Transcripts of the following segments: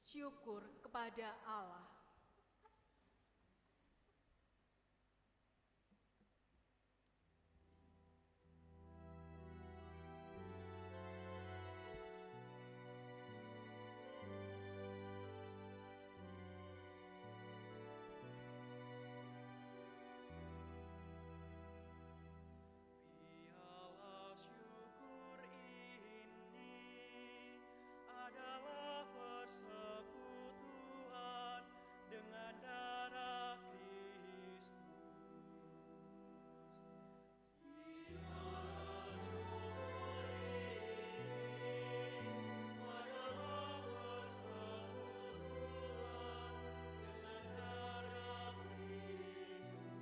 Syukur kepada Allah. Piala syukur ini adalah persekutuan dengan darah Kristus. Piala syukur ini adalah persekutuan dengan darah Kristus.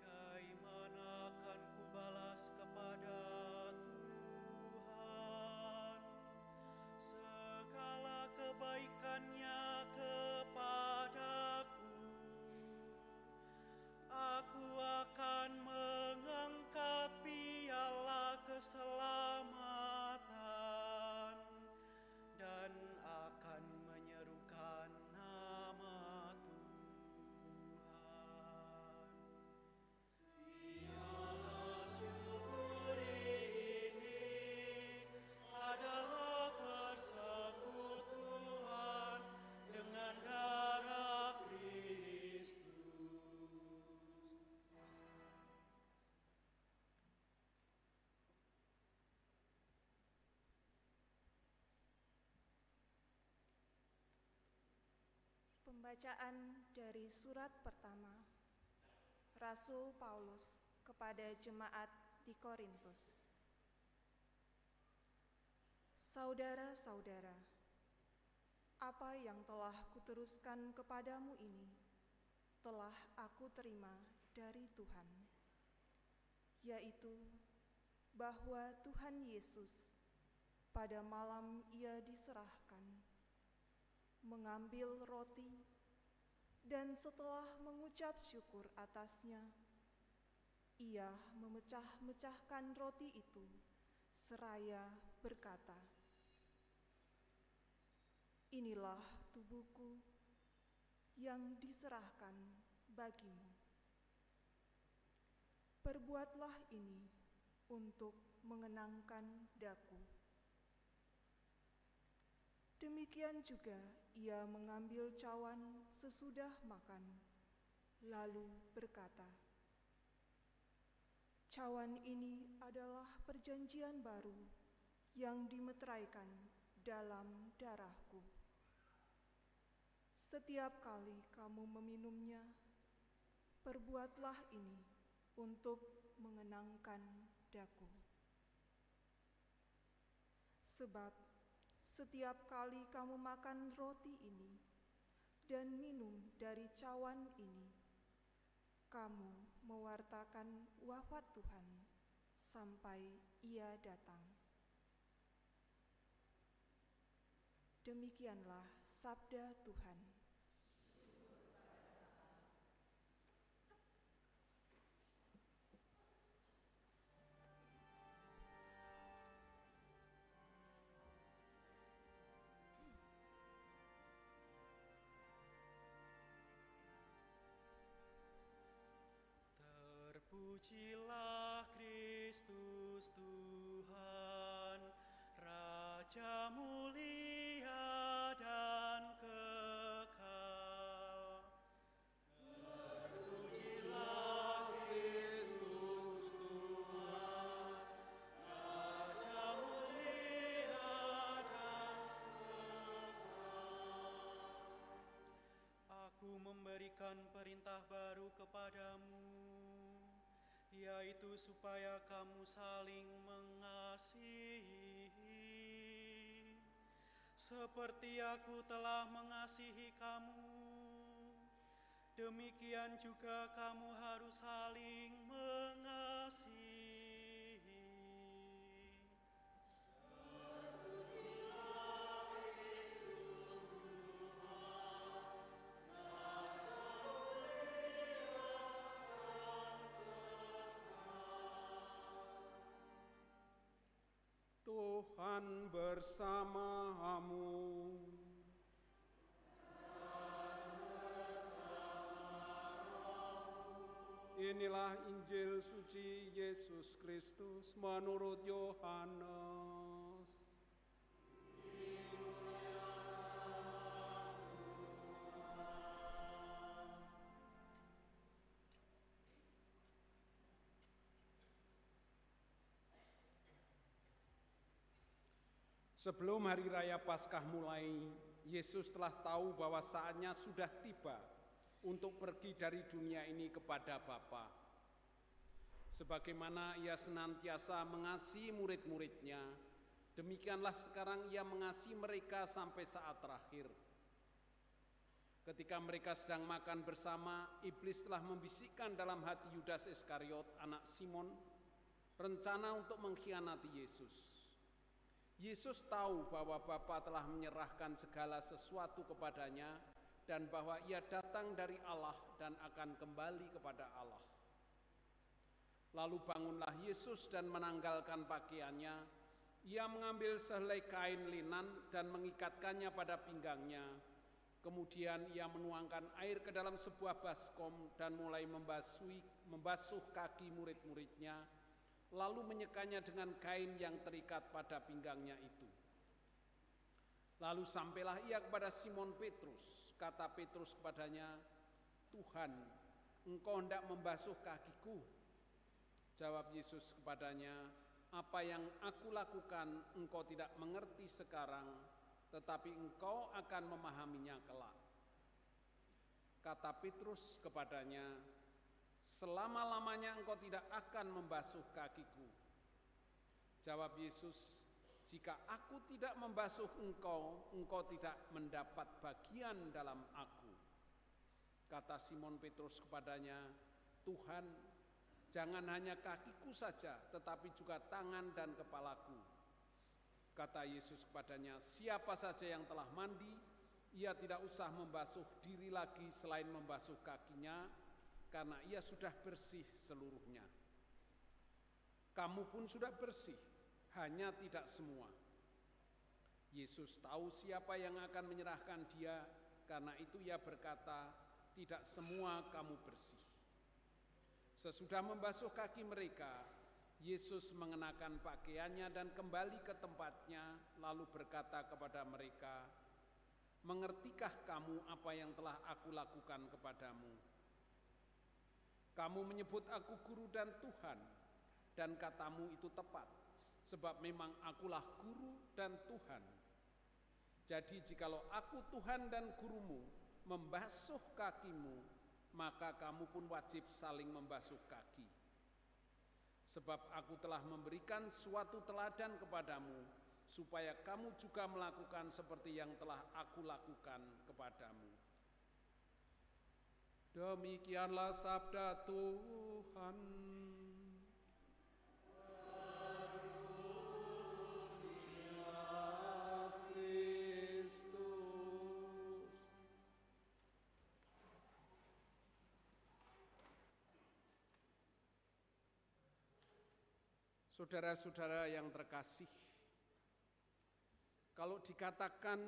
Bagaimana akan kubalas kepada Tuhan segala kebaikannya kepadaku? Aku akan mengangkat piala keselamatan dan akan menyerukan nama Tuhan. Piala syukur ini adalah persekutuan dengan darah Kristus. Pembacaan dari surat pertama Rasul Paulus kepada jemaat di Korintus. Saudara-saudara, apa yang telah kuteruskan kepadamu ini telah aku terima dari Tuhan, yaitu bahwa Tuhan Yesus pada malam Ia diserahkan, mengambil roti, dan setelah mengucap syukur atasnya, Ia memecah-mecahkan roti itu seraya berkata, "Inilah tubuhku yang diserahkan bagimu. Perbuatlah ini untuk mengenangkan daku." Demikian juga Ia mengambil cawan sesudah makan, lalu berkata, "Cawan ini adalah perjanjian baru yang dimeteraikan dalam darahku. Setiap kali kamu meminumnya, perbuatlah ini untuk mengenangkan daku. Sebab setiap kali kamu makan roti ini dan minum dari cawan ini, kamu mewartakan wafat Tuhan sampai Ia datang." Demikianlah sabda Tuhan. Terpujilah Kristus Tuhan, Raja mulia dan kekal. Terpujilah Kristus Tuhan, Raja mulia dan kekal. Aku memberikan perintah baru kepadamu, yaitu supaya kamu saling mengasihi, seperti aku telah mengasihi kamu. Demikian juga kamu harus saling mengasihi. Tuhan bersama bersamamu. Inilah Injil suci Yesus Kristus menurut Yohanes. Sebelum hari raya Paskah mulai, Yesus telah tahu bahwa saatnya sudah tiba untuk pergi dari dunia ini kepada Bapa. Sebagaimana ia senantiasa mengasihi murid-muridnya, demikianlah sekarang ia mengasihi mereka sampai saat terakhir. Ketika mereka sedang makan bersama, iblis telah membisikkan dalam hati Yudas Iskariot, anak Simon, rencana untuk mengkhianati Yesus. Yesus tahu bahwa Bapa telah menyerahkan segala sesuatu kepadanya dan bahwa ia datang dari Allah dan akan kembali kepada Allah. Lalu bangunlah Yesus dan menanggalkan pakaiannya. Ia mengambil sehelai kain linan dan mengikatkannya pada pinggangnya. Kemudian ia menuangkan air ke dalam sebuah baskom dan mulai membasuh kaki murid-muridnya, lalu menyekanya dengan kain yang terikat pada pinggangnya itu. Lalu sampailah ia kepada Simon Petrus. Kata Petrus kepadanya, "Tuhan, engkau hendak membasuh kakiku?" Jawab Yesus kepadanya, "Apa yang aku lakukan engkau tidak mengerti sekarang, tetapi engkau akan memahaminya kelak." Kata Petrus kepadanya, "Selama-lamanya engkau tidak akan membasuh kakiku." Jawab Yesus, "Jika aku tidak membasuh engkau, engkau tidak mendapat bagian dalam aku." Kata Simon Petrus kepadanya, "Tuhan, jangan hanya kakiku saja, tetapi juga tangan dan kepalaku." Kata Yesus kepadanya, "Siapa saja yang telah mandi, ia tidak usah membasuh diri lagi selain membasuh kakinya, karena ia sudah bersih seluruhnya. Kamu pun sudah bersih, hanya tidak semua." Yesus tahu siapa yang akan menyerahkan dia, karena itu ia berkata, "Tidak semua kamu bersih." Sesudah membasuh kaki mereka, Yesus mengenakan pakaiannya dan kembali ke tempatnya, lalu berkata kepada mereka, "Mengertikah kamu apa yang telah aku lakukan kepadamu? Kamu menyebut aku guru dan Tuhan, dan katamu itu tepat, sebab memang akulah guru dan Tuhan. Jadi jikalau aku Tuhan dan gurumu membasuh kakimu, maka kamu pun wajib saling membasuh kaki. Sebab aku telah memberikan suatu teladan kepadamu, supaya kamu juga melakukan seperti yang telah aku lakukan kepadamu." Demikianlah sabda Tuhan. Terpujilah Kristus. Saudara-saudara yang terkasih, kalau dikatakan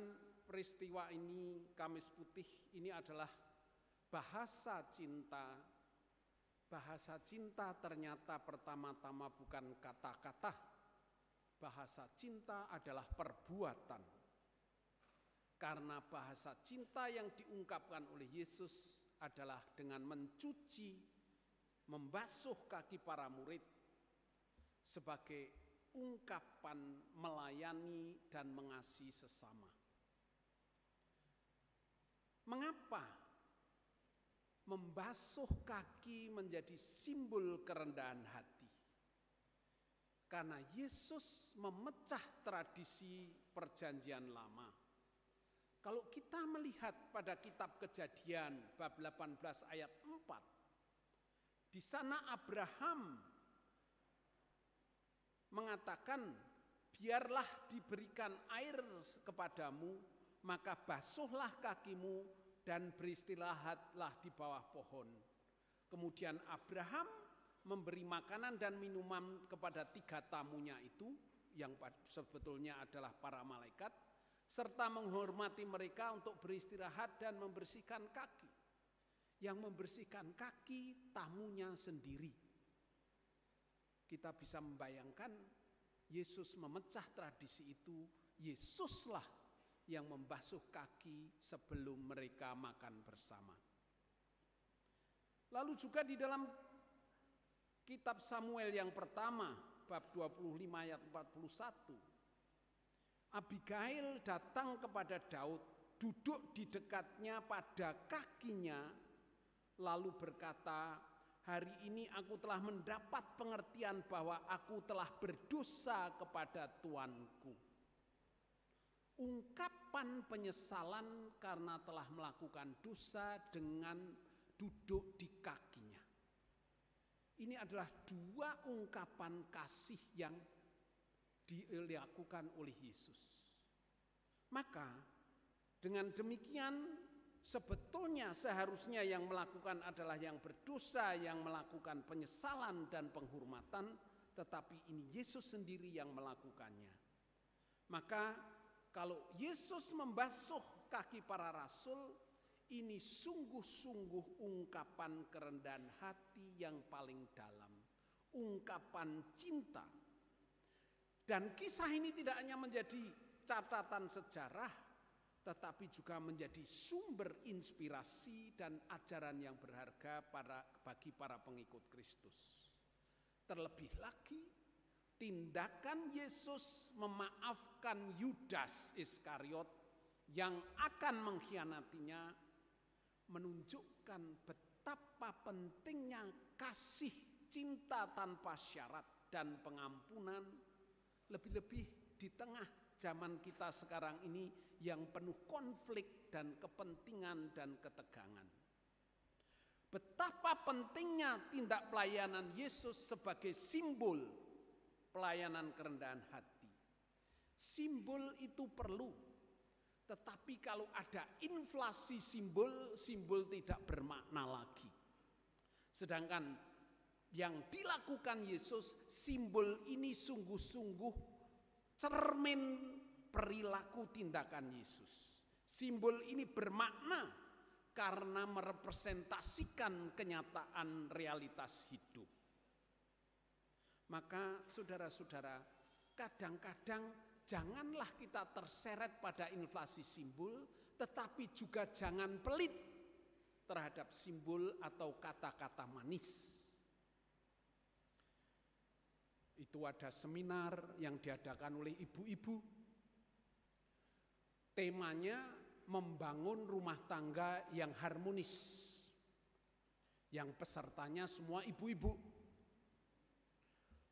peristiwa ini Kamis Putih ini adalah bahasa cinta. Bahasa cinta ternyata pertama-tama bukan kata-kata. Bahasa cinta adalah perbuatan. Karena bahasa cinta yang diungkapkan oleh Yesus adalah dengan mencuci, membasuh kaki para murid sebagai ungkapan melayani dan mengasihi sesama. Mengapa membasuh kaki menjadi simbol kerendahan hati? Karena Yesus memecah tradisi perjanjian lama. Kalau kita melihat pada kitab Kejadian bab 18 ayat 4, di sana Abraham mengatakan, "Biarlah diberikan air kepadamu, maka basuhlah kakimu dan beristirahatlah di bawah pohon." Kemudian Abraham memberi makanan dan minuman kepada 3 tamunya itu, yang sebetulnya adalah para malaikat, serta menghormati mereka untuk beristirahat dan membersihkan kaki. Yang membersihkan kaki tamunya sendiri. Kita bisa membayangkan Yesus memecah tradisi itu, Yesuslah yang membasuh kaki sebelum mereka makan bersama. Lalu juga di dalam kitab Samuel yang pertama, bab 25 ayat 41, Abigail datang kepada Daud, duduk di dekatnya pada kakinya, lalu berkata, "Hari ini aku telah mendapat pengertian bahwa aku telah berdosa kepada tuanku." Ungkapan penyesalan karena telah melakukan dosa dengan duduk di kakinya. Ini adalah dua ungkapan kasih yang dilakukan oleh Yesus. Maka dengan demikian sebetulnya seharusnya yang melakukan adalah yang berdosa, yang melakukan penyesalan dan penghormatan, tetapi ini Yesus sendiri yang melakukannya. Maka kalau Yesus membasuh kaki para rasul, ini sungguh-sungguh ungkapan kerendahan hati yang paling dalam, ungkapan cinta. Dan kisah ini tidak hanya menjadi catatan sejarah, tetapi juga menjadi sumber inspirasi dan ajaran yang berharga bagi para pengikut Kristus. Terlebih lagi, tindakan Yesus memaafkan Yudas Iskariot yang akan mengkhianatinya menunjukkan betapa pentingnya kasih, cinta tanpa syarat dan pengampunan, lebih-lebih di tengah zaman kita sekarang ini yang penuh konflik dan kepentingan dan ketegangan. Betapa pentingnya tindak pelayanan Yesus sebagai simbol pelayanan kerendahan hati. Simbol itu perlu, tetapi kalau ada inflasi simbol, simbol tidak bermakna lagi. Sedangkan yang dilakukan Yesus, simbol ini sungguh-sungguh cermin perilaku tindakan Yesus. Simbol ini bermakna karena merepresentasikan kenyataan realitas hidup. Maka saudara-saudara, kadang-kadang janganlah kita terseret pada inflasi simbol, tetapi juga jangan pelit terhadap simbol atau kata-kata manis. Itu ada seminar yang diadakan oleh ibu-ibu. Temanya membangun rumah tangga yang harmonis. Yang pesertanya semua ibu-ibu.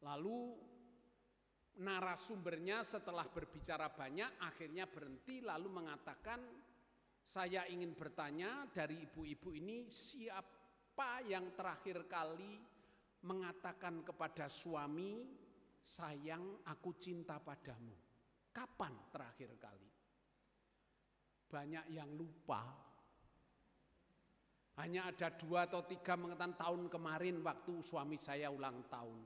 Lalu narasumbernya setelah berbicara banyak akhirnya berhenti lalu mengatakan, "Saya ingin bertanya dari ibu-ibu ini, siapa yang terakhir kali mengatakan kepada suami, 'Sayang, aku cinta padamu'? Kapan terakhir kali?" Banyak yang lupa. Hanya ada 2 atau 3 mengatakan tahun kemarin waktu suami saya ulang tahun.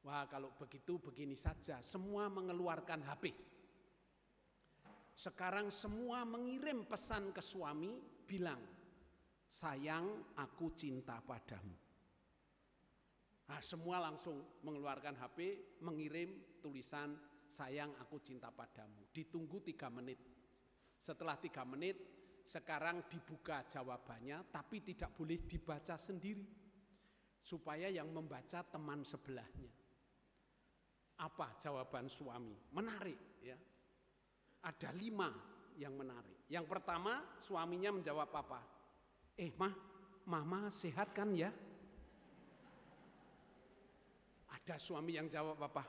Wah, kalau begitu begini saja, semua mengeluarkan HP. Sekarang semua mengirim pesan ke suami, bilang, "Sayang, aku cinta padamu." Nah, semua langsung mengeluarkan HP, mengirim tulisan, "Sayang, aku cinta padamu." Ditunggu 3 menit. Setelah 3 menit, sekarang dibuka jawabannya, tapi tidak boleh dibaca sendiri. Supaya yang membaca teman sebelahnya. Apa jawaban suami? Menarik ya. Ada 5 yang menarik. Yang pertama, suaminya menjawab apa? Mama sehat kan ya? Ada suami yang jawab apa?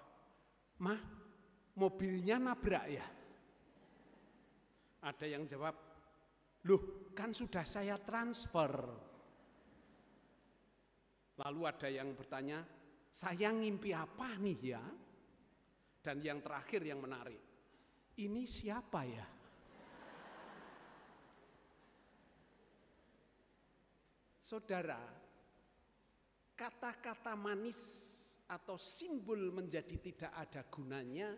"Mah, mobilnya nabrak ya?" Ada yang jawab, "Loh, kan sudah saya transfer." Lalu ada yang bertanya, "Saya ngimpi apa nih ya?" Dan yang terakhir yang menarik, "Ini siapa ya?" Saudara, kata-kata manis atau simbol menjadi tidak ada gunanya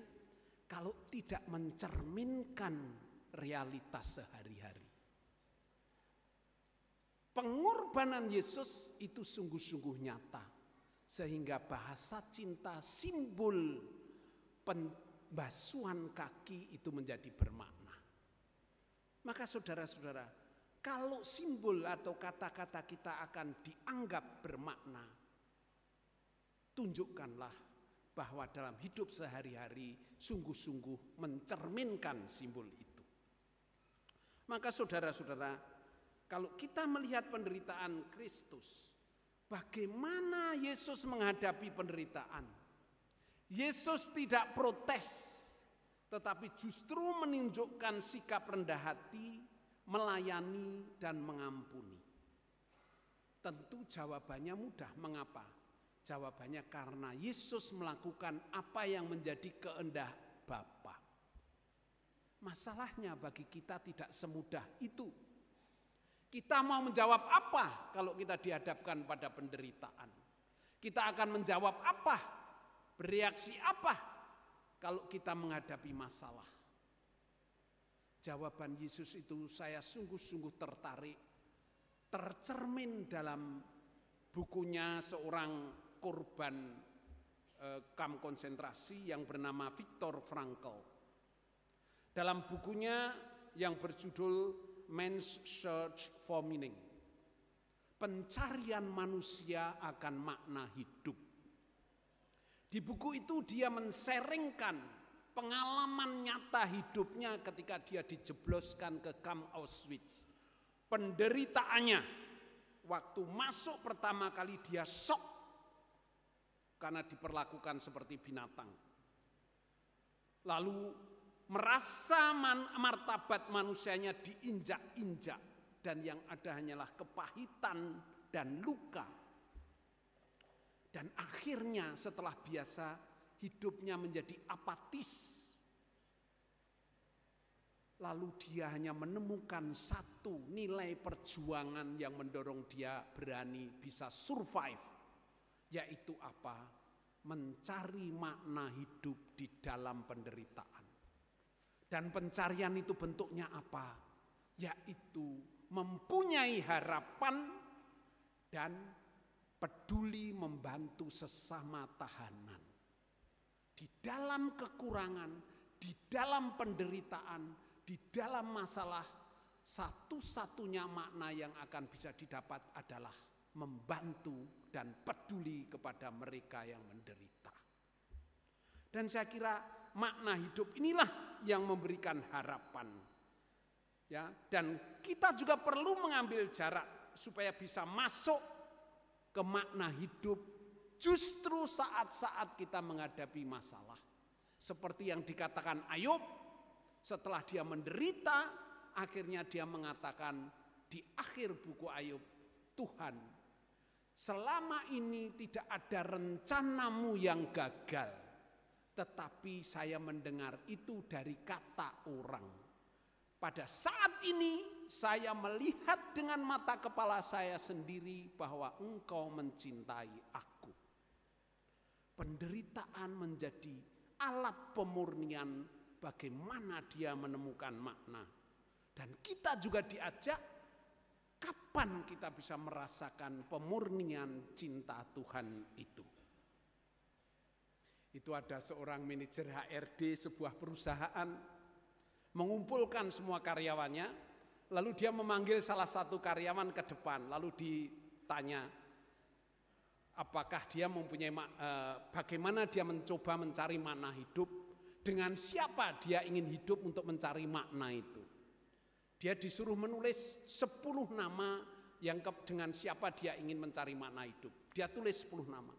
kalau tidak mencerminkan realitas sehari-hari. Pengorbanan Yesus itu sungguh-sungguh nyata, sehingga bahasa cinta simbol pembasuhan kaki itu menjadi bermakna. Maka saudara-saudara, kalau simbol atau kata-kata kita akan dianggap bermakna, tunjukkanlah bahwa dalam hidup sehari-hari sungguh-sungguh mencerminkan simbol itu. Maka saudara-saudara, kalau kita melihat penderitaan Kristus, bagaimana Yesus menghadapi penderitaan? Yesus tidak protes, tetapi justru menunjukkan sikap rendah hati, melayani dan mengampuni. Tentu jawabannya mudah. Mengapa? Jawabannya karena Yesus melakukan apa yang menjadi kehendak Bapa. Masalahnya bagi kita tidak semudah itu. Kita mau menjawab apa kalau kita dihadapkan pada penderitaan? Kita akan menjawab apa? Bereaksi apa kalau kita menghadapi masalah? Jawaban Yesus itu saya sungguh-sungguh tertarik, tercermin dalam bukunya seorang korban kamp konsentrasi yang bernama Viktor Frankl. Dalam bukunya yang berjudul Man's Search for Meaning, pencarian manusia akan makna hidup. Di buku itu dia menseringkan pengalaman nyata hidupnya ketika dia dijebloskan ke kamp Auschwitz. Penderitaannya, waktu masuk pertama kali dia shock karena diperlakukan seperti binatang. Lalu merasa martabat manusianya diinjak-injak dan yang ada hanyalah kepahitan dan luka. Dan akhirnya setelah biasa hidupnya menjadi apatis. Lalu dia hanya menemukan satu nilai perjuangan yang mendorong dia berani bisa survive. Yaitu apa? Mencari makna hidup di dalam penderitaan. Dan pencarian itu bentuknya apa? Yaitu mempunyai harapan dan peduli membantu sesama tahanan. Di dalam kekurangan, di dalam penderitaan, di dalam masalah, satu-satunya makna yang akan bisa didapat adalah membantu dan peduli kepada mereka yang menderita. Dan saya kira makna hidup inilah yang memberikan harapan. Ya, dan kita juga perlu mengambil jarak supaya bisa masuk ke makna hidup justru saat-saat kita menghadapi masalah. Seperti yang dikatakan Ayub, setelah dia menderita, akhirnya dia mengatakan di akhir buku Ayub, Tuhan, selama ini tidak ada rencanamu yang gagal. Tetapi saya mendengar itu dari kata orang. Pada saat ini saya melihat dengan mata kepala saya sendiri bahwa engkau mencintai aku. Penderitaan menjadi alat pemurnian bagaimana dia menemukan makna. Dan kita juga diajak kapan kita bisa merasakan pemurnian cinta Tuhan itu. Itu ada seorang manajer HRD sebuah perusahaan mengumpulkan semua karyawannya, lalu dia memanggil salah satu karyawan ke depan, lalu ditanya apakah dia mempunyai bagaimana dia mencoba mencari makna hidup, dengan siapa dia ingin hidup untuk mencari makna itu. Dia disuruh menulis 10 nama yang dengan siapa dia ingin mencari makna hidup. Dia tulis 10 nama.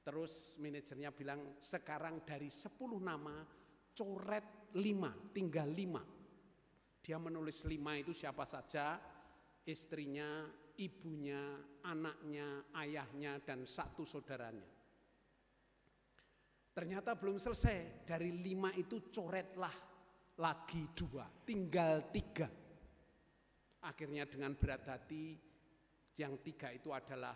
Terus manajernya bilang, sekarang dari 10 nama, coret 5, tinggal 5. Dia menulis 5 itu siapa saja, istrinya, ibunya, anaknya, ayahnya, dan 1 saudaranya. Ternyata belum selesai, dari 5 itu coretlah lagi 2, tinggal 3. Akhirnya dengan berat hati, yang 3 itu adalah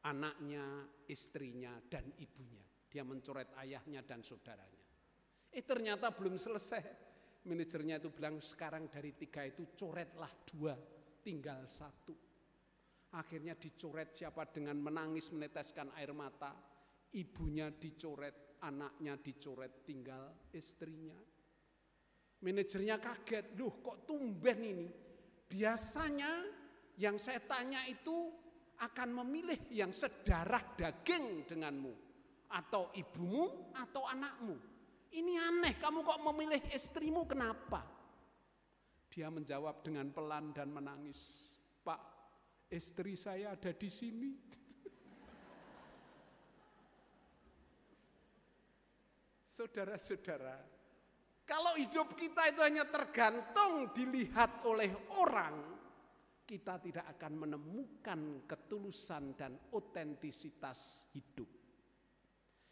anaknya, istrinya, dan ibunya. Dia mencoret ayahnya dan saudaranya. Ternyata belum selesai. Manajernya itu bilang, sekarang dari 3 itu coretlah 2, tinggal 1. Akhirnya dicoret, siapa dengan menangis meneteskan air mata. Ibunya dicoret, anaknya dicoret, tinggal istrinya. Manajernya kaget, loh kok tumben ini? Biasanya yang saya tanya itu akan memilih yang sedarah daging denganmu, atau ibumu atau anakmu. Ini aneh, kamu kok memilih istrimu, kenapa? Dia menjawab dengan pelan dan menangis, Pak, istri saya ada di sini. Saudara-saudara, kalau hidup kita itu hanya tergantung dilihat oleh orang, kita tidak akan menemukan ketulusan dan otentisitas hidup.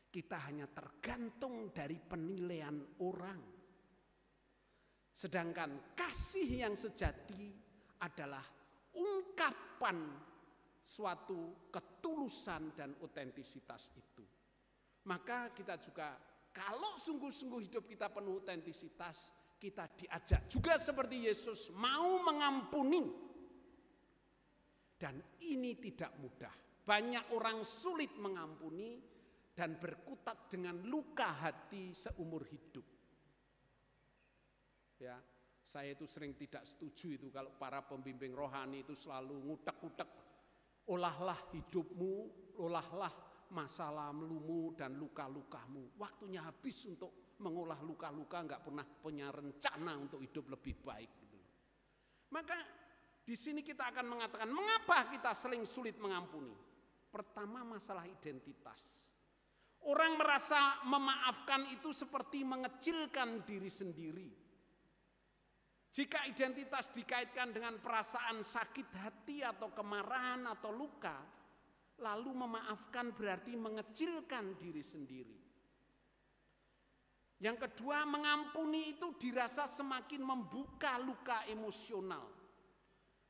Kita hanya tergantung dari penilaian orang. Sedangkan kasih yang sejati adalah ungkapan suatu ketulusan dan otentisitas itu. Maka kita juga, kalau sungguh-sungguh hidup kita penuh otentisitas, kita diajak juga seperti Yesus mau mengampuni. Dan ini tidak mudah. Banyak orang sulit mengampuni dan berkutat dengan luka hati seumur hidup. Ya, saya itu sering tidak setuju itu kalau para pembimbing rohani itu selalu ngutek-ngutek, olahlah hidupmu, olahlah masa lalumu dan luka-lukamu. Waktunya habis untuk mengolah luka-luka, enggak pernah punya rencana untuk hidup lebih baik gitu. Maka di sini kita akan mengatakan mengapa kita sering sulit mengampuni. Pertama, masalah identitas. Orang merasa memaafkan itu seperti mengecilkan diri sendiri. Jika identitas dikaitkan dengan perasaan sakit hati atau kemarahan atau luka, lalu memaafkan berarti mengecilkan diri sendiri. Yang kedua, mengampuni itu dirasa semakin membuka luka emosional,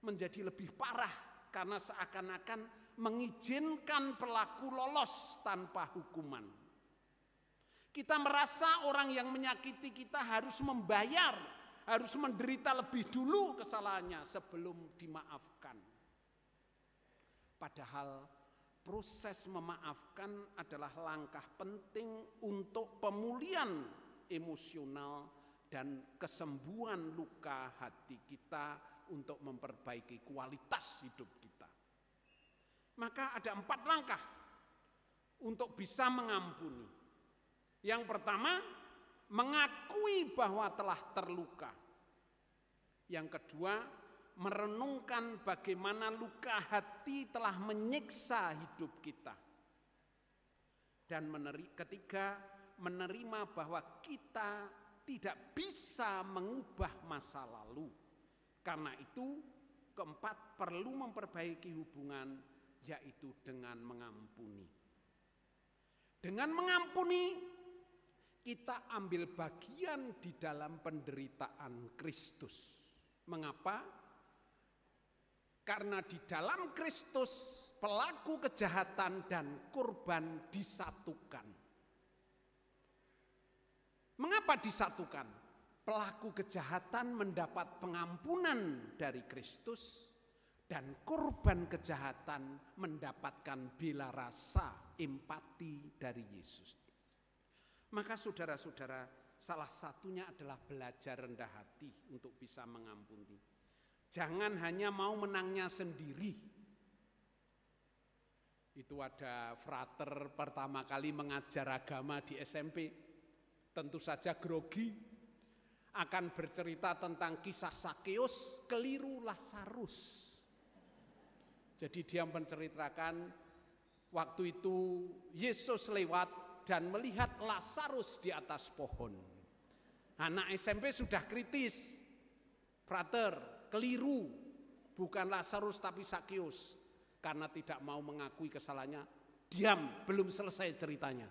menjadi lebih parah karena seakan-akan mengizinkan pelaku lolos tanpa hukuman. Kita merasa orang yang menyakiti kita harus membayar, harus menderita lebih dulu kesalahannya sebelum dimaafkan. Padahal proses memaafkan adalah langkah penting untuk pemulihan emosional dan kesembuhan luka hati kita untuk memperbaiki kualitas hidup kita. Maka ada 4 langkah untuk bisa mengampuni. Yang pertama, mengakui bahwa telah terluka. Yang kedua, merenungkan bagaimana luka hati telah menyiksa hidup kita. Dan ketiga, menerima bahwa kita tidak bisa mengubah masa lalu. Karena itu, keempat, perlu memperbaiki hubungan, yaitu dengan mengampuni. Dengan mengampuni, kita ambil bagian di dalam penderitaan Kristus. Mengapa? Karena di dalam Kristus pelaku kejahatan dan korban disatukan. Mengapa disatukan? Pelaku kejahatan mendapat pengampunan dari Kristus, dan korban kejahatan mendapatkan bela rasa, empati dari Yesus. Maka saudara-saudara, salah satunya adalah belajar rendah hati untuk bisa mengampuni. Jangan hanya mau menangnya sendiri. Itu ada frater pertama kali mengajar agama di SMP, tentu saja grogi, akan bercerita tentang kisah Sakeus keliru Lazarus. Jadi dia menceritakan waktu itu Yesus lewat dan melihat Lazarus di atas pohon. Anak SMP sudah kritis, frater, keliru, bukan Lazarus tapi Sakeus, karena tidak mau mengakui kesalahannya. Diam, belum selesai ceritanya.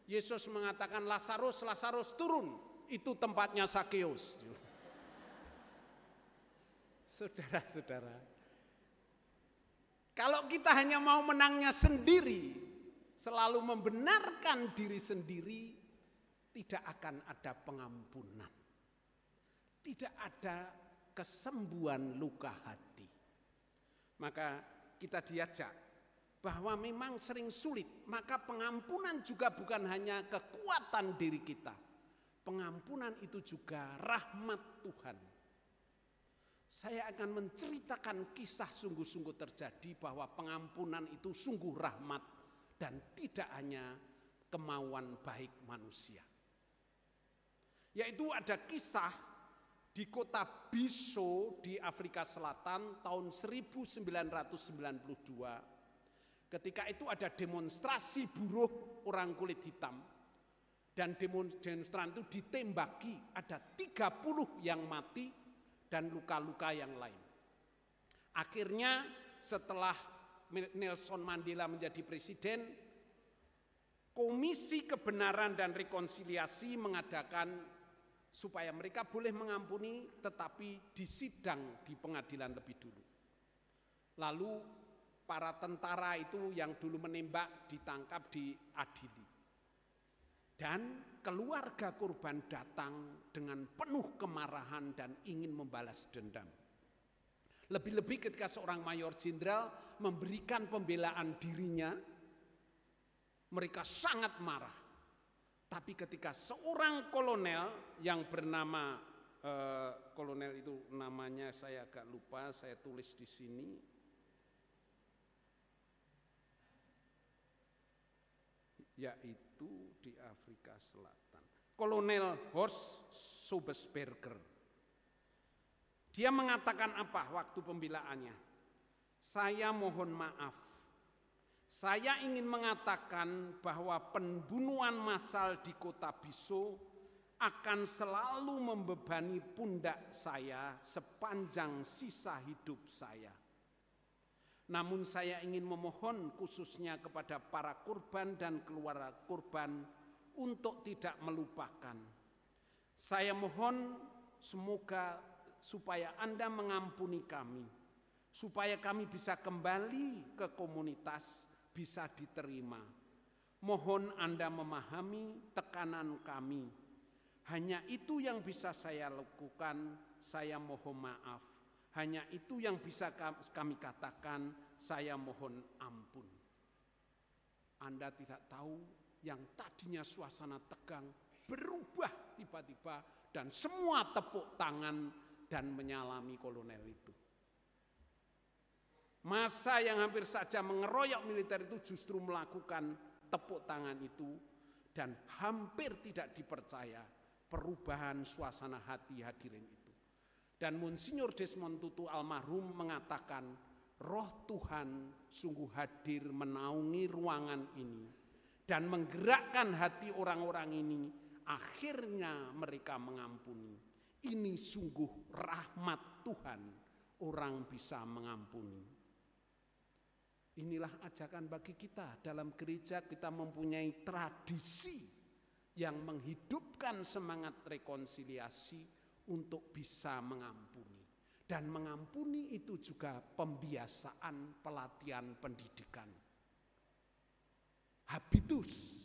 Yesus mengatakan, Lazarus, Lazarus turun, itu tempatnya Sakeus. Saudara-saudara, Kalau kita hanya mau menangnya sendiri, selalu membenarkan diri sendiri, tidak akan ada pengampunan. Tidak ada kesembuhan luka hati. Maka kita diajak bahwa memang sering sulit, maka pengampunan juga bukan hanya kekuatan diri kita. Pengampunan itu juga rahmat Tuhan. Saya akan menceritakan kisah sungguh-sungguh terjadi bahwa pengampunan itu sungguh rahmat dan tidak hanya kemauan baik manusia. Yaitu ada kisah di kota Biso di Afrika Selatan tahun 1992. Ketika itu ada demonstrasi buruh orang kulit hitam. Dan demonstran itu ditembaki, ada 30 yang mati dan luka-luka yang lain. Akhirnya setelah Nelson Mandela menjadi presiden, Komisi Kebenaran dan Rekonsiliasi mengadakan supaya mereka boleh mengampuni tetapi disidang di pengadilan lebih dulu. Lalu para tentara itu yang dulu menembak ditangkap, diadili. Dan keluarga korban datang dengan penuh kemarahan dan ingin membalas dendam. Lebih-lebih ketika seorang mayor jenderal memberikan pembelaan dirinya, mereka sangat marah. Tapi ketika seorang kolonel yang bernama, kolonel itu namanya saya agak lupa, saya tulis di sini. Yaitu di Afrika Selatan. Kolonel Horst Sobesberger. Dia mengatakan apa waktu pembelaannya? Saya mohon maaf. Saya ingin mengatakan bahwa pembunuhan massal di kota Biso akan selalu membebani pundak saya sepanjang sisa hidup saya. Namun saya ingin memohon khususnya kepada para korban dan keluarga korban untuk tidak melupakan. Saya mohon semoga supaya Anda mengampuni kami, supaya kami bisa kembali ke komunitas, bisa diterima. Mohon Anda memahami tekanan kami. Hanya itu yang bisa saya lakukan, saya mohon maaf. Hanya itu yang bisa kami katakan, saya mohon ampun. Anda tidak tahu yang tadinya suasana tegang berubah tiba-tiba dan semua tepuk tangan dan menyalami kolonel itu. Massa yang hampir saja mengeroyok militer itu justru melakukan tepuk tangan itu dan hampir tidak dipercaya perubahan suasana hati hadirin itu. Dan Monsinyur Desmond Tutu almarhum mengatakan, roh Tuhan sungguh hadir menaungi ruangan ini dan menggerakkan hati orang-orang ini, akhirnya mereka mengampuni. Ini sungguh rahmat Tuhan, orang bisa mengampuni. Inilah ajakan bagi kita dalam gereja, kita mempunyai tradisi yang menghidupkan semangat rekonsiliasi untuk bisa mengampuni. Dan mengampuni itu juga pembiasaan pelatihan pendidikan. Habitus.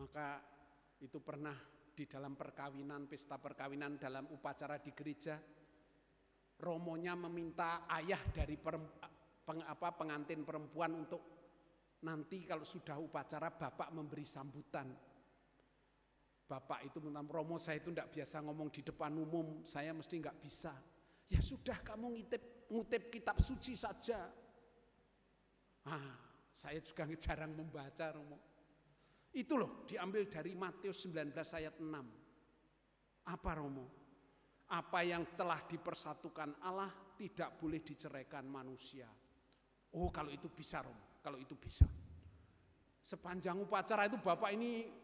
Maka itu pernah di dalam perkawinan, pesta perkawinan dalam upacara di gereja, romonya meminta ayah dari pengantin perempuan untuk nanti kalau sudah upacara bapak memberi sambutan. Bapak itu minta, romo saya itu tidak biasa ngomong di depan umum, saya mesti nggak bisa. Ya sudah kamu ngutip kitab suci saja. Saya juga jarang membaca romo. Itu loh diambil dari Matius 19 ayat 6. Apa romo? Apa yang telah dipersatukan Allah tidak boleh diceraikan manusia. Oh kalau itu bisa romo, kalau itu bisa. Sepanjang upacara itu bapak ini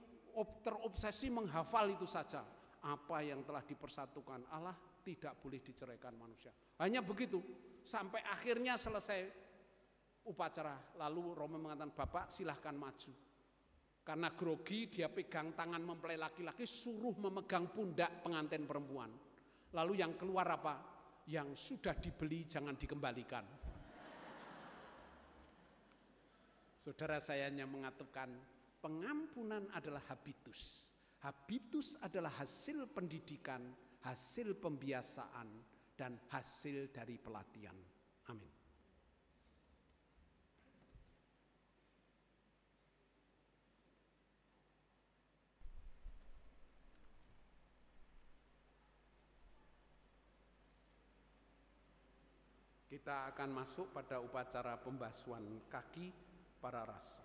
terobsesi menghafal itu saja. Apa yang telah dipersatukan Allah tidak boleh diceraikan manusia. Hanya begitu. Sampai akhirnya selesai upacara. Lalu Romo mengatakan, Bapak silahkan maju. Karena grogi dia pegang tangan mempelai laki-laki, suruh memegang pundak pengantin perempuan. Lalu yang keluar apa? yang sudah dibeli jangan dikembalikan. Saudara saya hanya mengatakan pengampunan adalah habitus. Habitus adalah hasil pendidikan, hasil pembiasaan, dan hasil dari pelatihan. Amin. Kita akan masuk pada upacara pembasuhan kaki para rasul.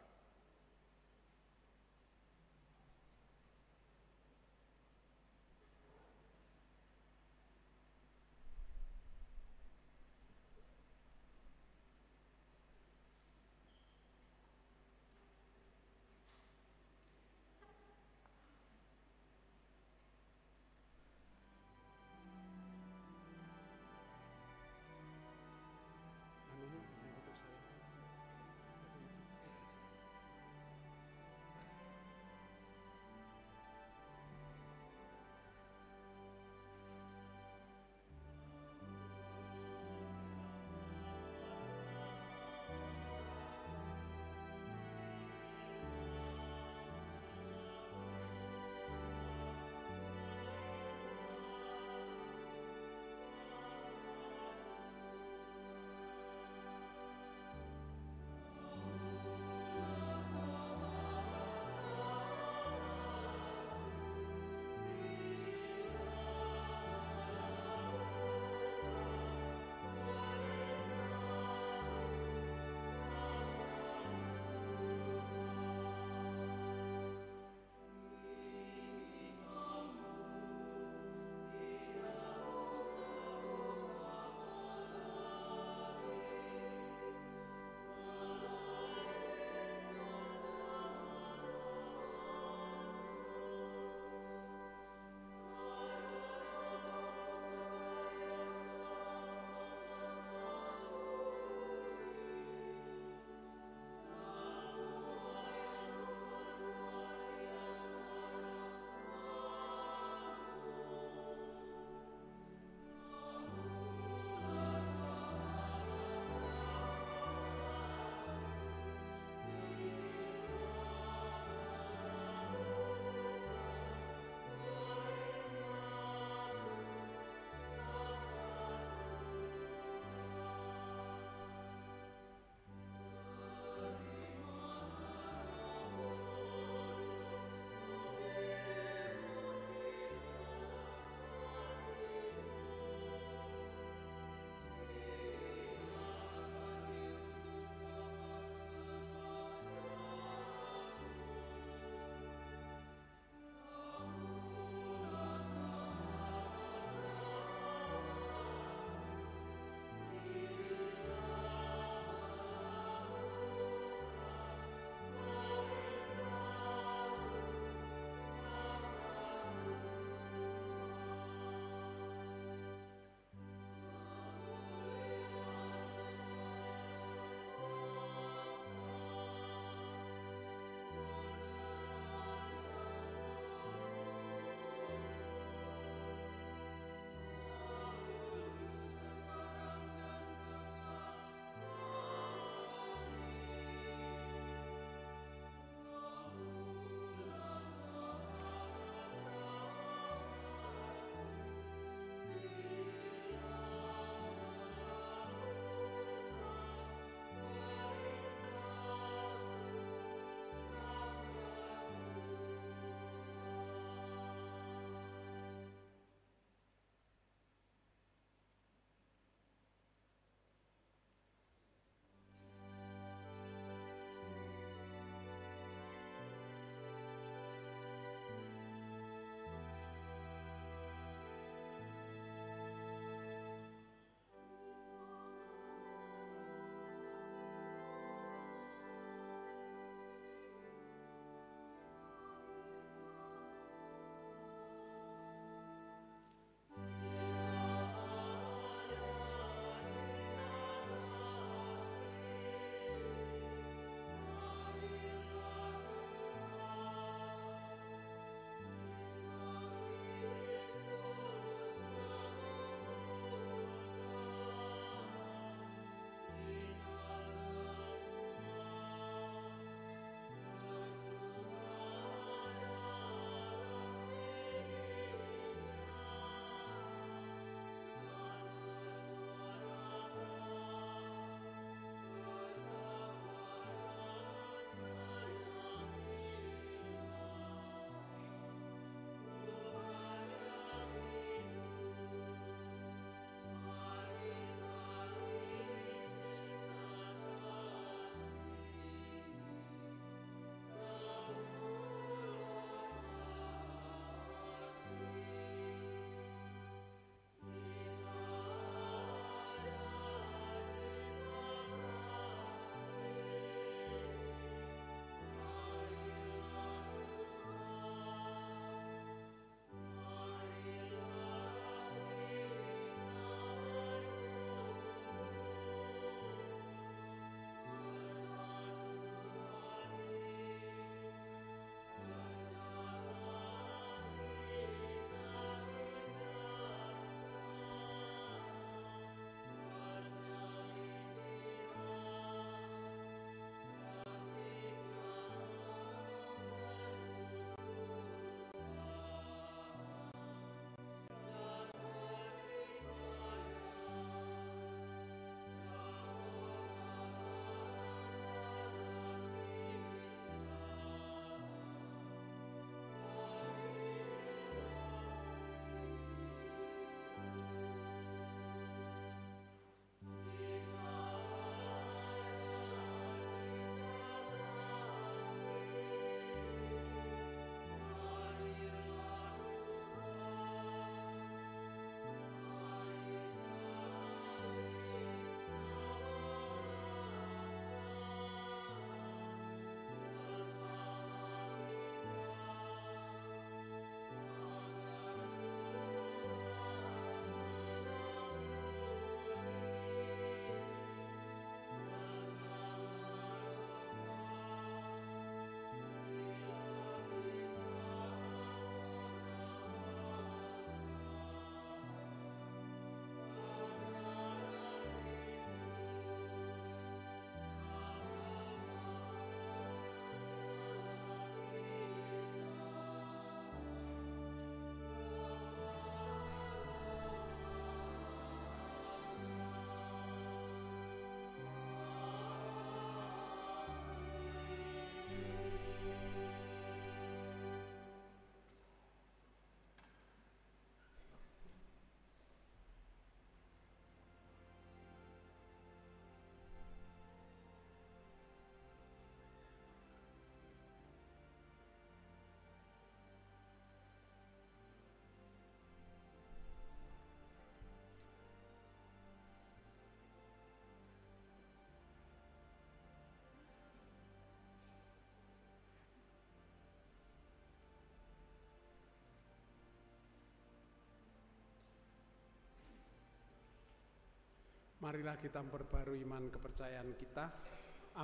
Marilah kita memperbarui iman kepercayaan kita.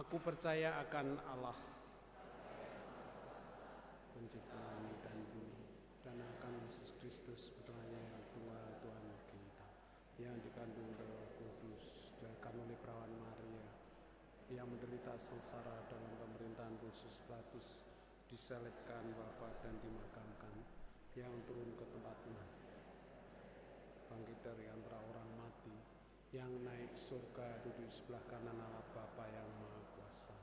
Aku percaya akan Allah, pencipta langit dan bumi, dan akan Yesus Kristus, putranya yang tunggal Tuhan kita, yang dikandung Roh Kudus, dilahirkan oleh perawan Maria, yang menderita sengsara dalam pemerintahan Pontius Pilatus, disalibkan, wafat dan dimakamkan, yang turun ke tempat mati, bangkit dari antara orang mati, yang naik surga, duduk di sebelah kanan Allah Bapa yang Maha Kuasa.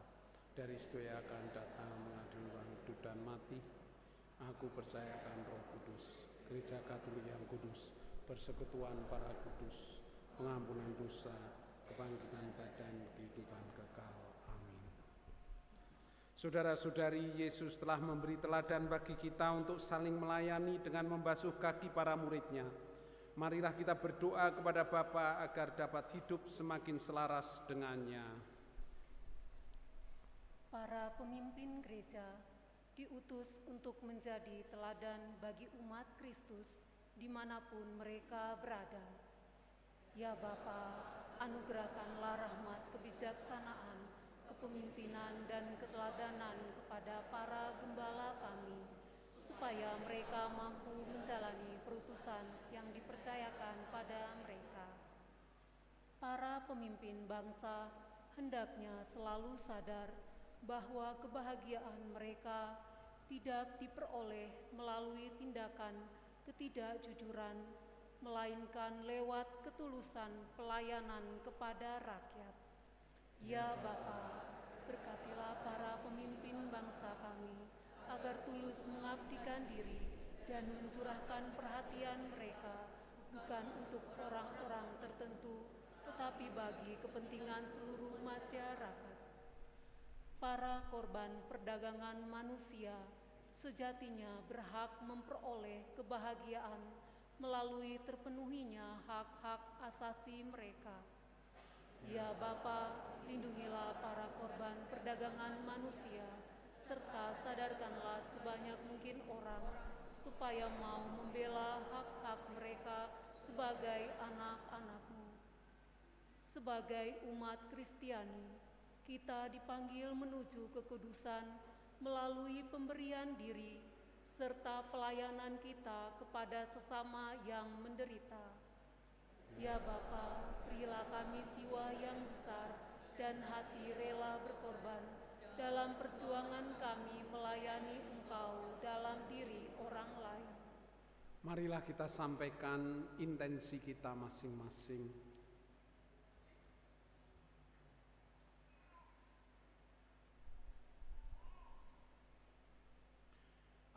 Dari situ ia akan datang mengadili orang hidup dan mati. Aku percaya akan Roh Kudus, Gereja Katolik yang kudus, persekutuan para kudus, pengampunan dosa, kebangkitan badan, kehidupan kekal. Amin. Saudara-saudari, Yesus telah memberi teladan bagi kita untuk saling melayani dengan membasuh kaki para murid-Nya. Marilah kita berdoa kepada Bapa agar dapat hidup semakin selaras dengannya. Para pemimpin gereja diutus untuk menjadi teladan bagi umat Kristus dimanapun mereka berada. Ya Bapa, anugerahkanlah rahmat kebijaksanaan, kepemimpinan dan keteladanan kepada para gembala kami, supaya mereka mampu menjalani perutusan yang dipercayakan pada mereka. Para pemimpin bangsa hendaknya selalu sadar bahwa kebahagiaan mereka tidak diperoleh melalui tindakan ketidakjujuran, melainkan lewat ketulusan pelayanan kepada rakyat. Ya Bapa, berkatilah para pemimpin bangsa kami, agar tulus mengabdikan diri dan mencurahkan perhatian mereka bukan untuk orang-orang tertentu, tetapi bagi kepentingan seluruh masyarakat. Para korban perdagangan manusia sejatinya berhak memperoleh kebahagiaan melalui terpenuhinya hak-hak asasi mereka. Ya Bapa, lindungilah para korban perdagangan manusia, serta sadarkanlah sebanyak mungkin orang supaya mau membela hak-hak mereka sebagai anak-anak-Mu. Sebagai umat Kristiani, kita dipanggil menuju kekudusan melalui pemberian diri serta pelayanan kita kepada sesama yang menderita. Ya Bapa, berilah kami jiwa yang besar dan hati rela berkorban dalam perjuangan kami melayani Engkau dalam diri orang lain. Marilah kita sampaikan intensi kita masing-masing.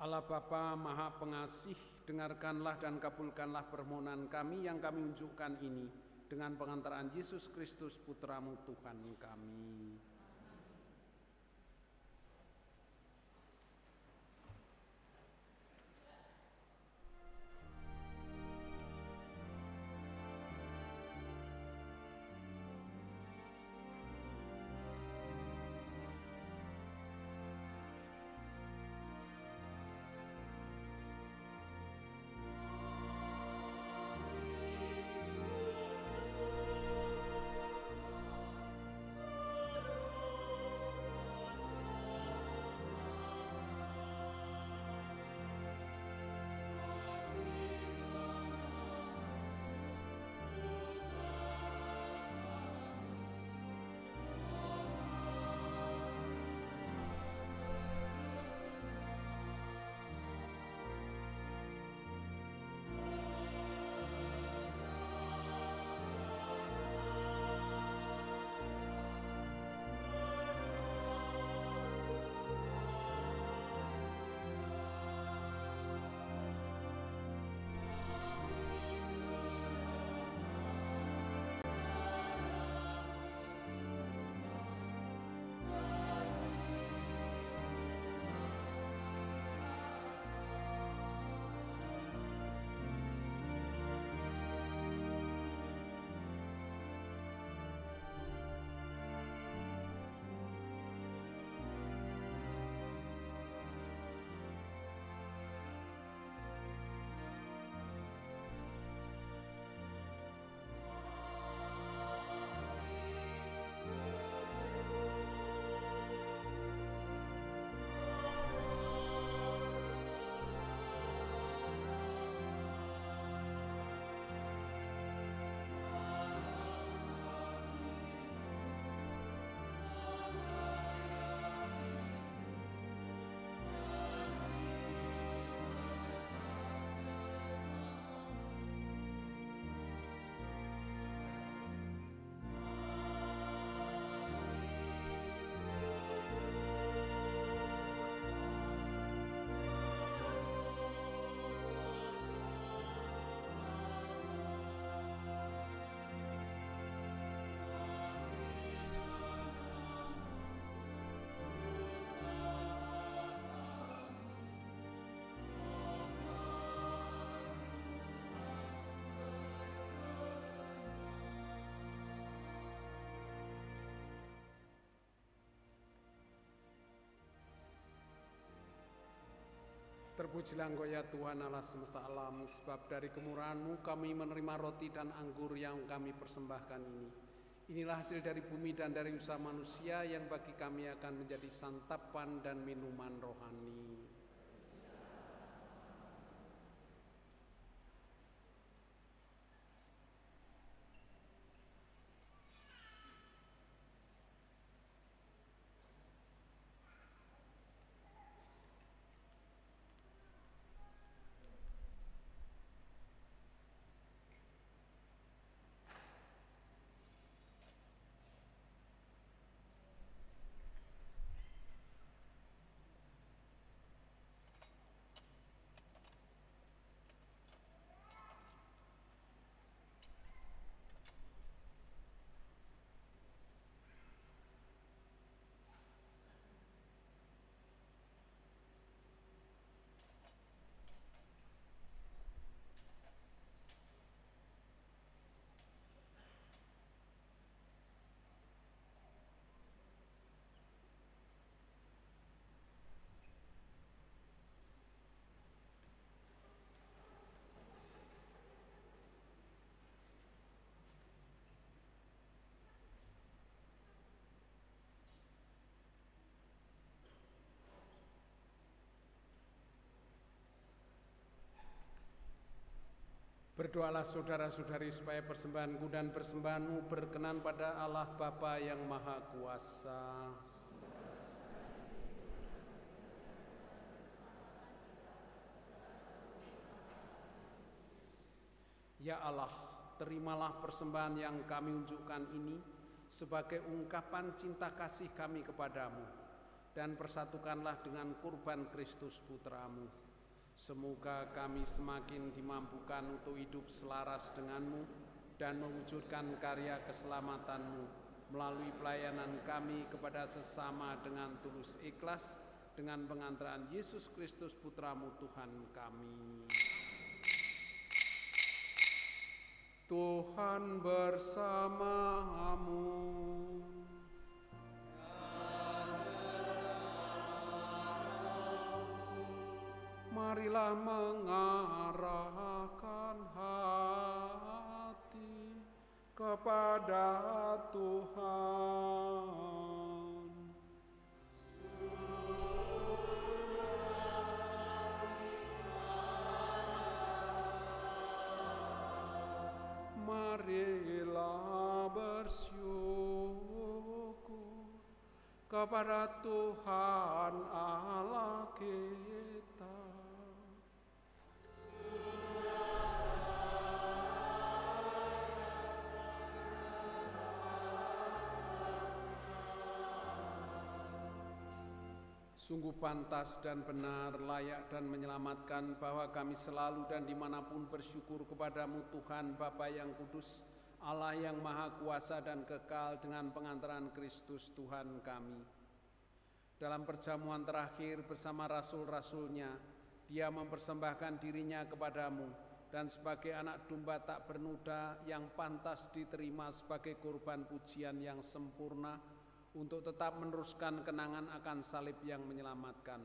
Allah Bapa Maha Pengasih, dengarkanlah dan kabulkanlah permohonan kami yang kami unjukkan ini dengan pengantaran Yesus Kristus Putra-Mu Tuhan kami. Terpujilah Engkau ya Tuhan Allah semesta alam, sebab dari kemurahan-Mu kami menerima roti dan anggur yang kami persembahkan ini. Inilah hasil dari bumi dan dari usaha manusia yang bagi kami akan menjadi santapan dan minuman rohani. Berdoalah saudara-saudari supaya persembahanku dan persembahanmu berkenan pada Allah Bapa yang Maha Kuasa. Ya Allah, terimalah persembahan yang kami unjukkan ini sebagai ungkapan cinta kasih kami kepadamu, dan persatukanlah dengan kurban Kristus Putramu. Semoga kami semakin dimampukan untuk hidup selaras denganmu dan mewujudkan karya keselamatanmu melalui pelayanan kami kepada sesama dengan tulus ikhlas, dengan pengantaran Yesus Kristus Putramu Tuhan kami. Tuhan bersamamu. Marilah mengarahkan hati kepada Tuhan. Marilah bersyukur kepada Tuhan Allah kita. Sungguh pantas dan benar, layak dan menyelamatkan bahwa kami selalu dan dimanapun bersyukur kepadamu Tuhan Bapa yang kudus, Allah yang maha kuasa dan kekal, dengan pengantaran Kristus Tuhan kami. Dalam perjamuan terakhir bersama rasul-rasulnya, dia mempersembahkan dirinya kepadamu, dan sebagai anak domba tak bernoda yang pantas diterima sebagai korban pujian yang sempurna, untuk tetap meneruskan kenangan akan salib yang menyelamatkan.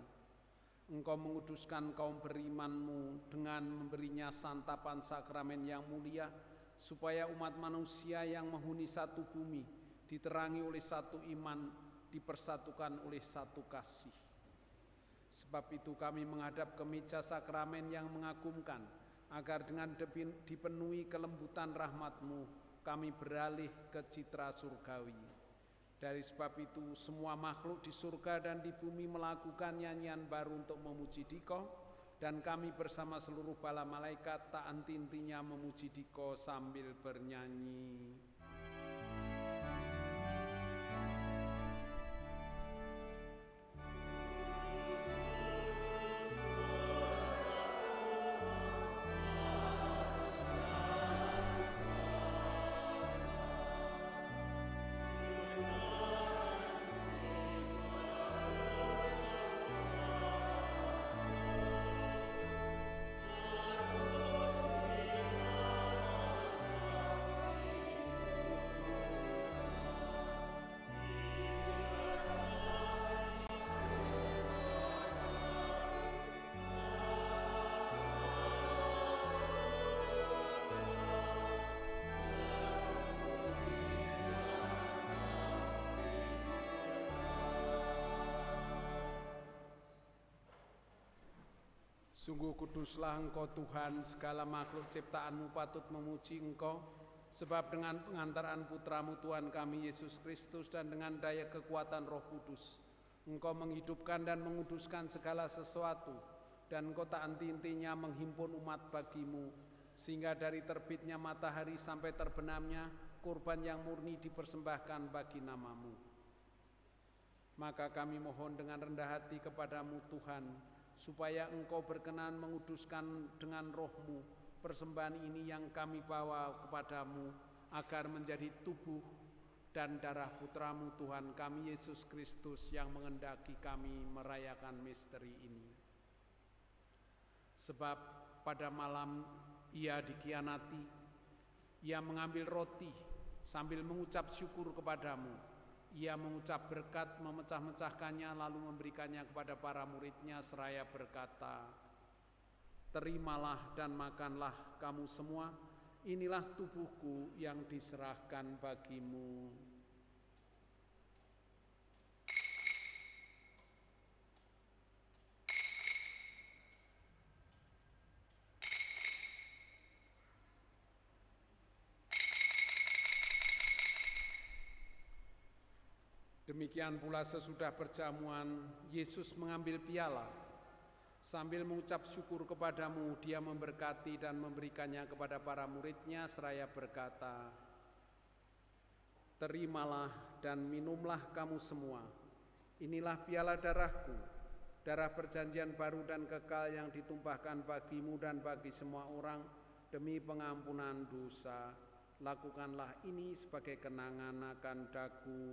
Engkau menguduskan kaum berimanmu dengan memberinya santapan sakramen yang mulia, supaya umat manusia yang menghuni satu bumi diterangi oleh satu iman, dipersatukan oleh satu kasih. Sebab itu kami menghadap ke meja sakramen yang mengagumkan, agar dengan dipenuhi kelembutan rahmat-Mu, kami beralih ke citra surgawi. Dari sebab itu semua makhluk di surga dan di bumi melakukan nyanyian baru untuk memuji Dikau, dan kami bersama seluruh bala malaikat tak henti-hentinya memuji Dikau sambil bernyanyi. Sungguh kuduslah Engkau Tuhan, segala makhluk ciptaan-Mu patut memuji Engkau, sebab dengan pengantaran Putra-Mu Tuhan kami Yesus Kristus dan dengan daya kekuatan Roh Kudus, Engkau menghidupkan dan menguduskan segala sesuatu, dan Engkau tak henti-hentinya menghimpun umat bagi-Mu, sehingga dari terbitnya matahari sampai terbenamnya, kurban yang murni dipersembahkan bagi nama-Mu. Maka kami mohon dengan rendah hati kepada-Mu Tuhan, supaya Engkau berkenan menguduskan dengan Roh-Mu persembahan ini yang kami bawa kepada-Mu, agar menjadi tubuh dan darah Putra-Mu Tuhan kami Yesus Kristus yang mengendaki kami merayakan misteri ini. Sebab pada malam Ia dikhianati, Ia mengambil roti sambil mengucap syukur kepada-Mu. Ia mengucap berkat, memecah-mecahkannya, lalu memberikannya kepada para murid-Nya seraya berkata, "Terimalah dan makanlah kamu semua, inilah tubuhku yang diserahkan bagimu." Demikian pula sesudah perjamuan, Yesus mengambil piala. Sambil mengucap syukur kepada-Mu, Dia memberkati dan memberikannya kepada para murid-Nya seraya berkata, "Terimalah dan minumlah kamu semua. Inilah piala darah-Ku, darah perjanjian baru dan kekal yang ditumpahkan bagimu dan bagi semua orang demi pengampunan dosa. Lakukanlah ini sebagai kenangan akan daku."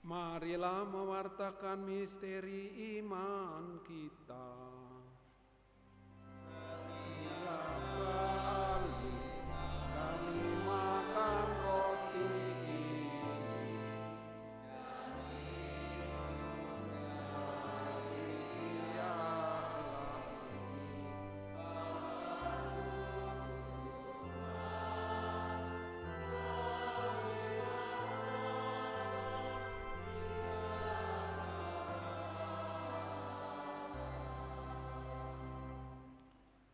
Marilah mewartakan misteri iman kita. Kami makan roti ini.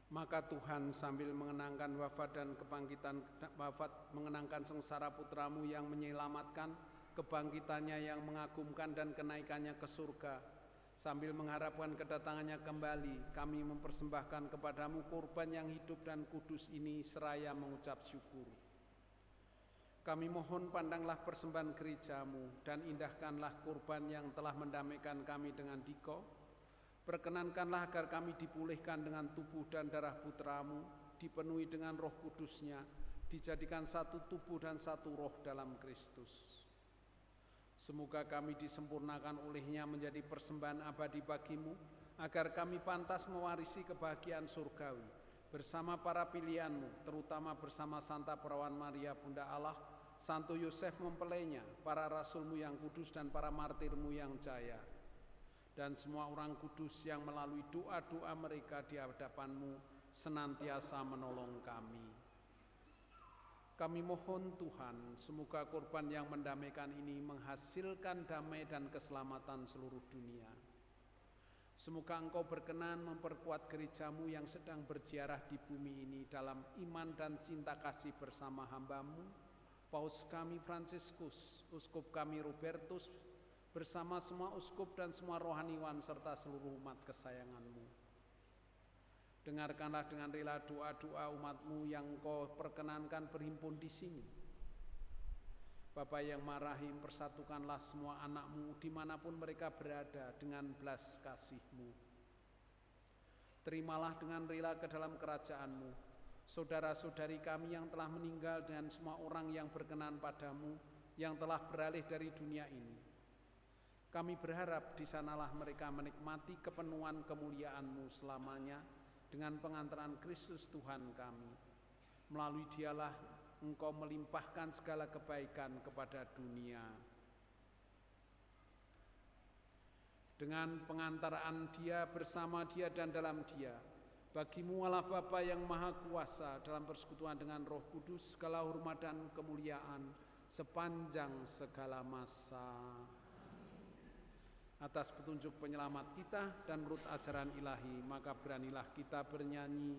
Maka Tuhan sambil mengenangkan wafat dan kebangkitan, mengenangkan sengsara Putra-Mu yang menyelamatkan, kebangkitannya yang mengagumkan dan kenaikannya ke surga, sambil mengharapkan kedatangannya kembali, kami mempersembahkan kepada-Mu kurban yang hidup dan kudus ini seraya mengucap syukur. Kami mohon pandanglah persembahan gereja-Mu dan indahkanlah kurban yang telah mendamaikan kami dengan Dikau. Perkenankanlah agar kami dipulihkan dengan tubuh dan darah Putra-Mu, dipenuhi dengan Roh Kudus-Nya, dijadikan satu tubuh dan satu roh dalam Kristus. Semoga kami disempurnakan oleh-Nya menjadi persembahan abadi bagi-Mu, agar kami pantas mewarisi kebahagiaan surgawi, bersama para pilihan-Mu, terutama bersama Santa Perawan Maria Bunda Allah, Santo Yosef mempelainya, para rasul-Mu yang kudus dan para martir-Mu yang jaya, dan semua orang kudus yang melalui doa-doa mereka di hadapan-Mu senantiasa menolong kami. Kami mohon Tuhan, semoga kurban yang mendamaikan ini menghasilkan damai dan keselamatan seluruh dunia. Semoga Engkau berkenan memperkuat gereja-Mu yang sedang berziarah di bumi ini dalam iman dan cinta kasih bersama hamba-Mu, Paus kami Fransiskus, Uskup kami Robertus, bersama semua uskup dan semua rohaniwan serta seluruh umat kesayangan-Mu. Dengarkanlah dengan rela doa-doa umat-Mu yang Engkau perkenankan berhimpun di sini. Bapa yang marahim, persatukanlah semua anak-Mu dimanapun mereka berada dengan belas kasih-Mu. Terimalah dengan rela ke dalam kerajaan-Mu saudara-saudari kami yang telah meninggal dan semua orang yang berkenan pada-Mu, yang telah beralih dari dunia ini. Kami berharap di sanalah mereka menikmati kepenuhan kemuliaan-Mu selamanya dengan pengantaran Kristus Tuhan kami. Melalui Dialah Engkau melimpahkan segala kebaikan kepada dunia. dengan pengantaraan Dia, bersama Dia dan dalam Dia. Bagimu Allah Bapa yang Maha Kuasa, dalam persekutuan dengan Roh Kudus, segala hormat dan kemuliaan sepanjang segala masa. Atas petunjuk penyelamat kita dan menurut ajaran ilahi, maka beranilah kita bernyanyi.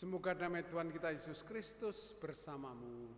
Semoga damai Tuhan kita Yesus Kristus bersamamu.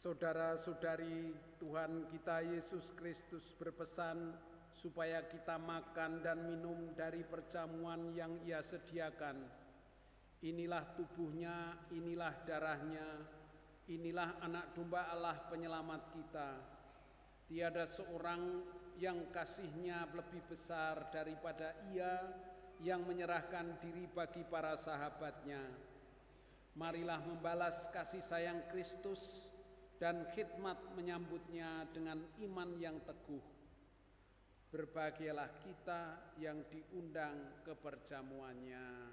Saudara-saudari, Tuhan kita Yesus Kristus berpesan supaya kita makan dan minum dari perjamuan yang Ia sediakan. Inilah tubuhnya, inilah darahnya, inilah anak domba Allah penyelamat kita. Tiada seorang yang kasihnya lebih besar daripada Ia yang menyerahkan diri bagi para sahabatnya. Marilah membalas kasih sayang Kristus dan khidmat menyambutnya dengan iman yang teguh. Berbahagialah kita yang diundang ke perjamuannya.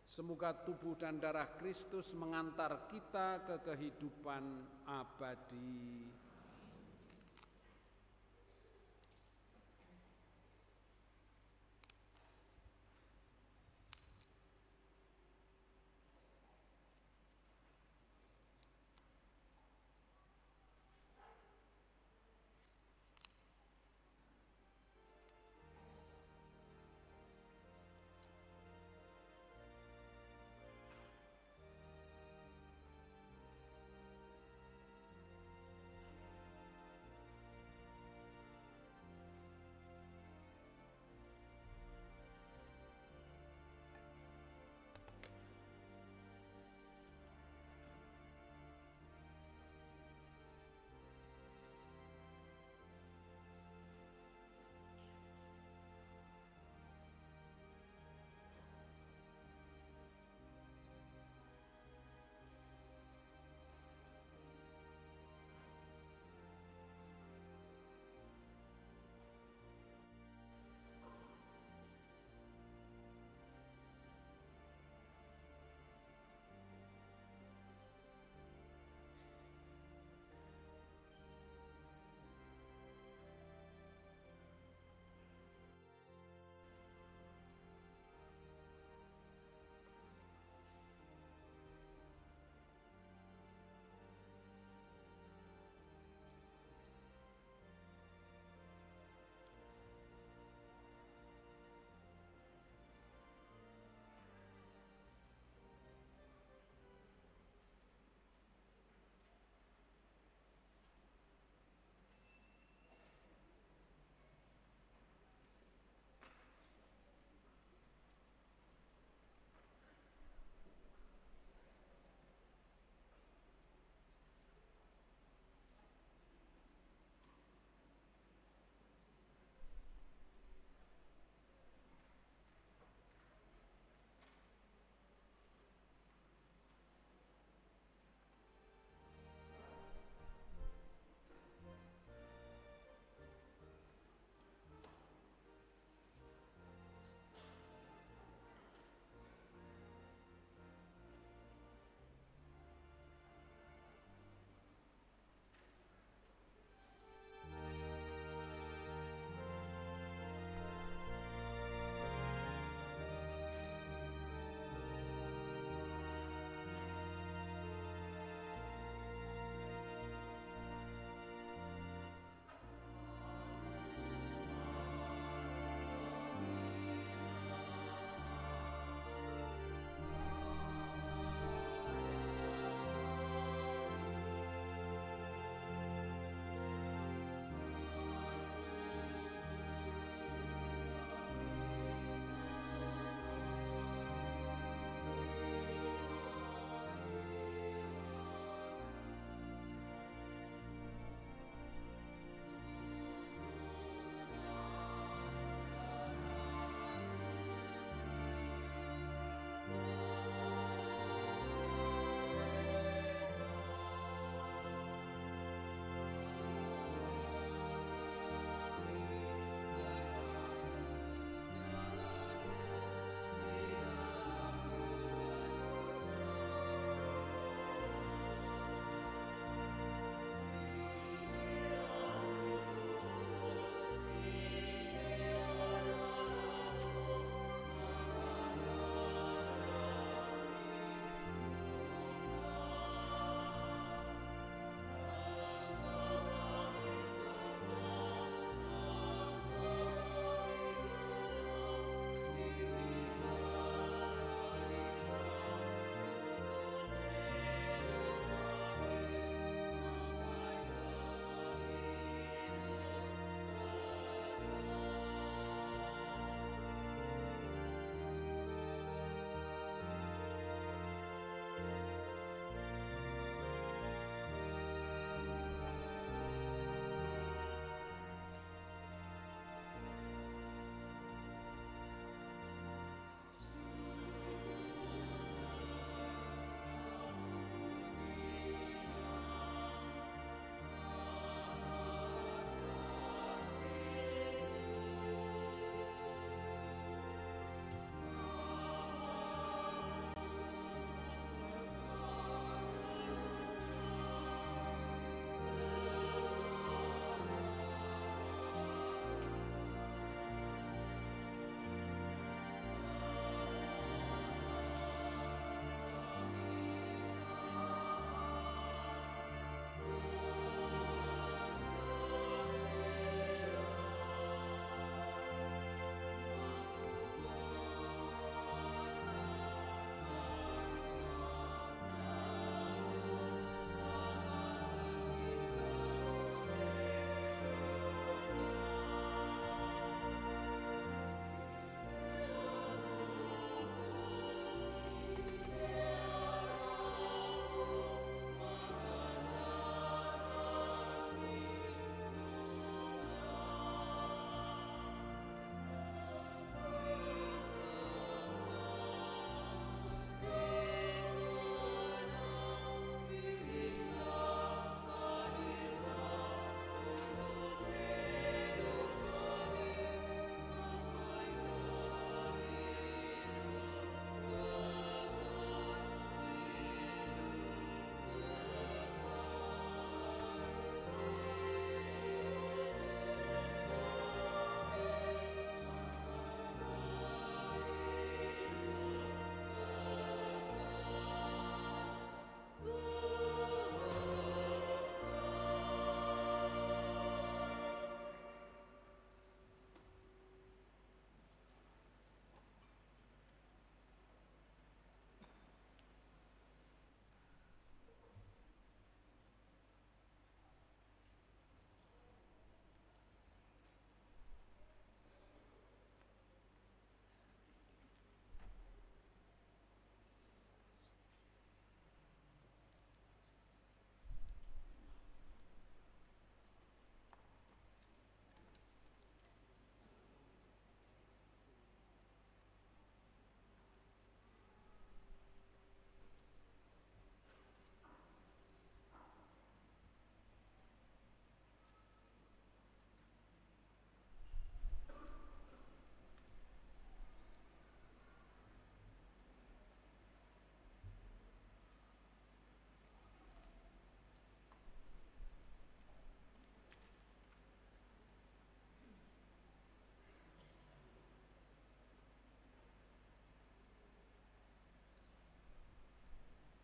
Semoga tubuh dan darah Kristus mengantar kita ke kehidupan abadi.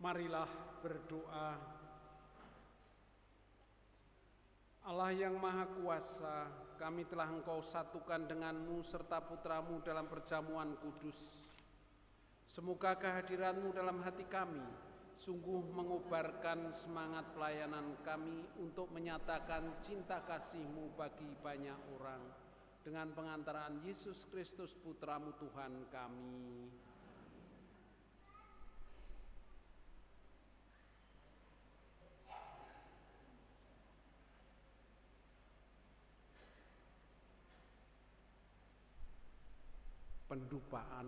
Marilah berdoa. Allah yang Maha Kuasa, kami telah Engkau satukan dengan-Mu serta Putra-Mu dalam perjamuan kudus. Semoga kehadiran-Mu dalam hati kami sungguh mengobarkan semangat pelayanan kami untuk menyatakan cinta kasih-Mu bagi banyak orang dengan pengantaran Yesus Kristus Putra-Mu Tuhan kami. Pendupaan.